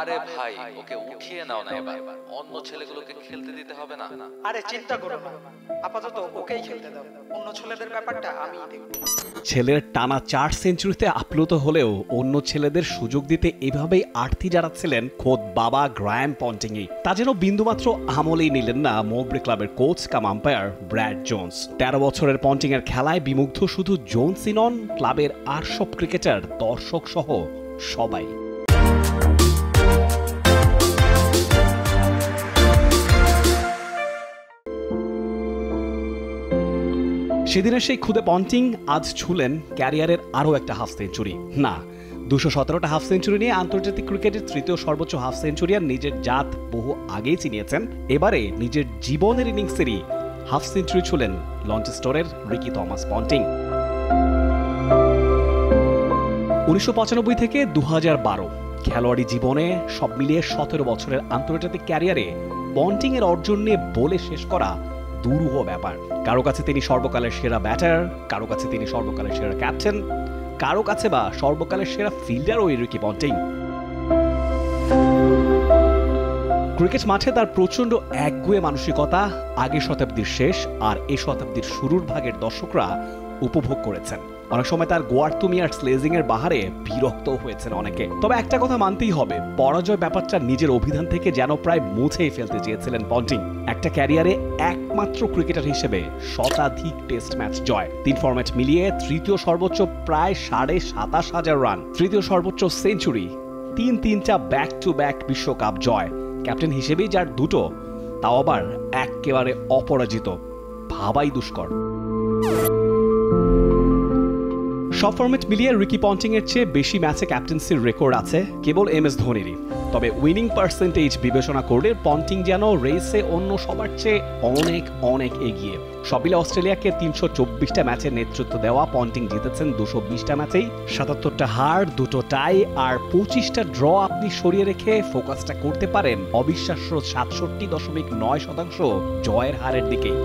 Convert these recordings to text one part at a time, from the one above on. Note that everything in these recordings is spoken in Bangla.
আরে ভাই ওকে উঠিয়ে নাও না, এবার অন্য ছেলেগুলোকে খেলতে দিতে হবে না? আরে চিন্তা করো না, আপাতত ওকেই খেলতে দাও, অন্য ছেলেদের ব্যাপারটা আমিই দেখব। ছেলের টানা 4 সেঞ্চুরিতে আপ্লুত হলেও অন্য ছেলেদের সুযোগ দিতে এভাবেই আর্থি জানাচ্ছিলেন খোদ বাবা গ্রায়াম পন্টিংই। তা যেন বিন্দুমাত্র আমলেই নিলেন না মৌব্রে ক্লাবের কোচ কাম আম্পায়ার ব্র্যাড জোন্স। 13 বছরের পন্টিং এর খেলায় বিমুগ্ধ শুধু জোন্সই নন, ক্লাবের আর সব ক্রিকেটার, দর্শক সহ সবাই। সেদিনের সেই খুদে পন্টিং আজ ছুলেন ক্যারিয়ারের আরও একটা হাফ সেঞ্চুরি। না, 217টা হাফ সেঞ্চুরি নিয়ে আন্তর্জাতিক ক্রিকেটের তৃতীয় সর্বোচ্চ হাফ সেঞ্চুরিয়ান নিজের জাত বহু আগেই চিনিয়েছেন। এবারে নিজের জীবনের ইনিংসেরই হাফ সেঞ্চুরি ছুলেন লঞ্চেস্টরের রিকি থমাস পন্টিং। 1995 থেকে 2012 খেলোয়াড়ি জীবনে সব মিলিয়ে 17 বছরের আন্তর্জাতিক ক্যারিয়ারে পন্টিং এর অর্জন নিয়ে বলে শেষ করা দুরূহ ব্যাপার। কারো কাছে তিনি সর্বকালের সেরা ব্যাটার, কারো কাছে তিনি সর্বকালের সেরা ক্যাপ্টেন, কারো কাছে বা সর্বকালের সেরা ফিল্ডার ওই রিকি পন্টিং। ক্রিকেট মাঠে তার প্রচন্ড একগুঁয়ে মানসিকতা আগের শতাব্দীর শেষ আর এ শতাব্দীর শুরুর ভাগের দর্শকরা উপভোগ করেছেন। অনেক সময় তার গোয়ার্তুমি আর স্লেজিং এর বাহারে বিরক্ত হয়েছেন অনেকে। তবে একটা কথা মানতেই হবে, পরাজয় ব্যাপারটা নিজের অভিধান থেকে যেন প্রায় মুছেই ফেলতে চেয়েছিলেন পন্টিং। একটা ক্যারিয়ারে একমাত্র ক্রিকেটার হিসেবে শতাধিক টেস্ট ম্যাচ জয়, 3 ফরম্যাট মিলিয়ে তৃতীয় সর্বোচ্চ প্রায় 27,500 রান, তৃতীয় সর্বোচ্চ সেঞ্চুরি, 3টা ব্যাক টু ব্যাক বিশ্বকাপ জয়, ক্যাপ্টেন হিসেবেই যার 2টো, তাও আবার একেবারে অপরাজিত, ভাবাই দুষ্কর। সব ফরম্যাট মিলিয়ে রিকি পন্টিং এর চেয়ে বেশি ম্যাচে ক্যাপ্টেন্সির রেকর্ড আছে কেবল MS ধোনিরই। তবে উইনিং পার্সেন্টেজ বিবেচনা করলে পন্টিং যেন রেসে অন্য সবার চেয়ে অনেক অনেক এগিয়ে। সব মিলে অস্ট্রেলিয়াকে 324টা ম্যাচের নেতৃত্ব দেওয়া পন্টিং জিতেছেন 220টা ম্যাচেই, 77টা হার, 2টো টাই আর 25টা ড্র আপনি সরিয়ে রেখে ফোকাসটা করতে পারেন অবিশ্বাস্য 67.9% জয়ের হারের দিকেই।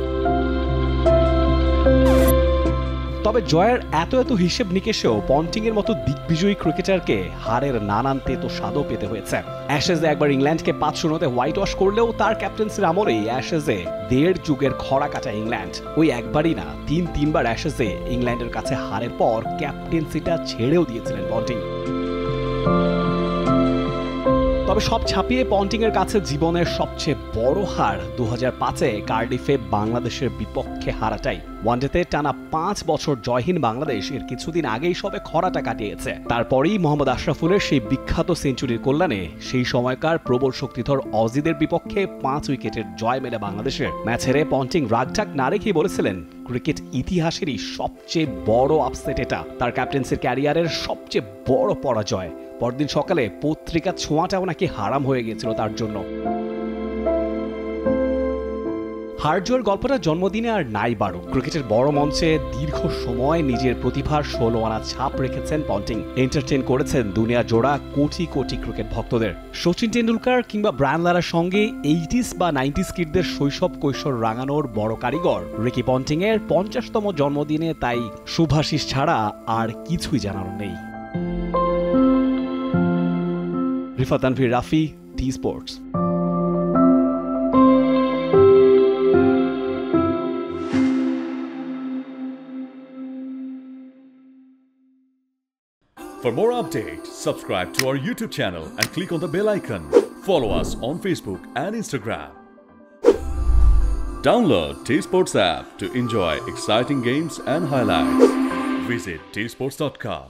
তবে জয়ের এত হিসেব নিকেশেও পন্টিং এর মতো দিগ্বিজয়ী ক্রিকেটারকে হারের নানান তেতো স্বাদও পেতে হয়েছে। অ্যাশেজে একবার ইংল্যান্ডকে 5-0-তে হোয়াইট ওয়াশ করলেও তার ক্যাপ্টেন্সির আমলেই অ্যাশেজে 1.5 যুগের খরা কাটা ইংল্যান্ড ওই একবারই না 3বার অ্যাশেজে ইংল্যান্ডের কাছে হারের পর ক্যাপ্টেন্সিটা ছেড়েও দিয়েছিলেন পন্টিং। তবে সব ছাপিয়ে পন্টিং এর কাছে জীবনের সবচেয়ে বড় হার 2005-এ কার্ডিফে বাংলাদেশের বিপক্ষে হারাটাই। ওয়ানডেতে টানা 5 বছর জয়হীন বাংলাদেশ এর কিছুদিন আগেই সবে খরাটা কাটিয়েছে। তারপরেই মোহাম্মদ আশরাফুলের সেই বিখ্যাত সেঞ্চুরির কল্যাণে সেই সময়কার প্রবল শক্তিধর অজিদের বিপক্ষে 5 উইকেটের জয় মেলে বাংলাদেশের। ম্যাচ হেরে পন্টিং রাগঢাক না রেখেই বলেছিলেন ক্রিকেট ইতিহাসেরই সবচেয়ে বড় আপসেট এটা, তার ক্যাপ্টেন্সির ক্যারিয়ারের সবচেয়ে বড় পরাজয়। পরদিন সকালে পত্রিকা ছোঁয়াটাও নাকি হারাম হয়ে গিয়েছিল তার জন্য। হারজয়ের গল্পটা জন্মদিনে আর নাই বারো। ক্রিকেটের বড় মঞ্চে দীর্ঘ সময় নিজের প্রতিভার 16 আনা ছাপ রেখেছেন পন্টিং। এন্টারটেইন করেছেন দুনিয়া জোড়া কোটি কোটি ক্রিকেট ভক্তদের। সচিন টেন্ডুলকার কিংবা ব্রায়ান লারার সঙ্গে 80s বা 90s কিডদের শৈশব কৈশোর রাঙানোর বড় কারিগর রিকি পন্টিং এর 50তম জন্মদিনে তাই শুভাশিস ছাড়া আর কিছুই জানার নেই। Rifat Tanvir Rafi, T Sports. For more updates, subscribe to our YouTube channel and click on the bell icon. Follow us on Facebook and Instagram. Download T Sports app to enjoy exciting games and highlights. Visit tsports.com.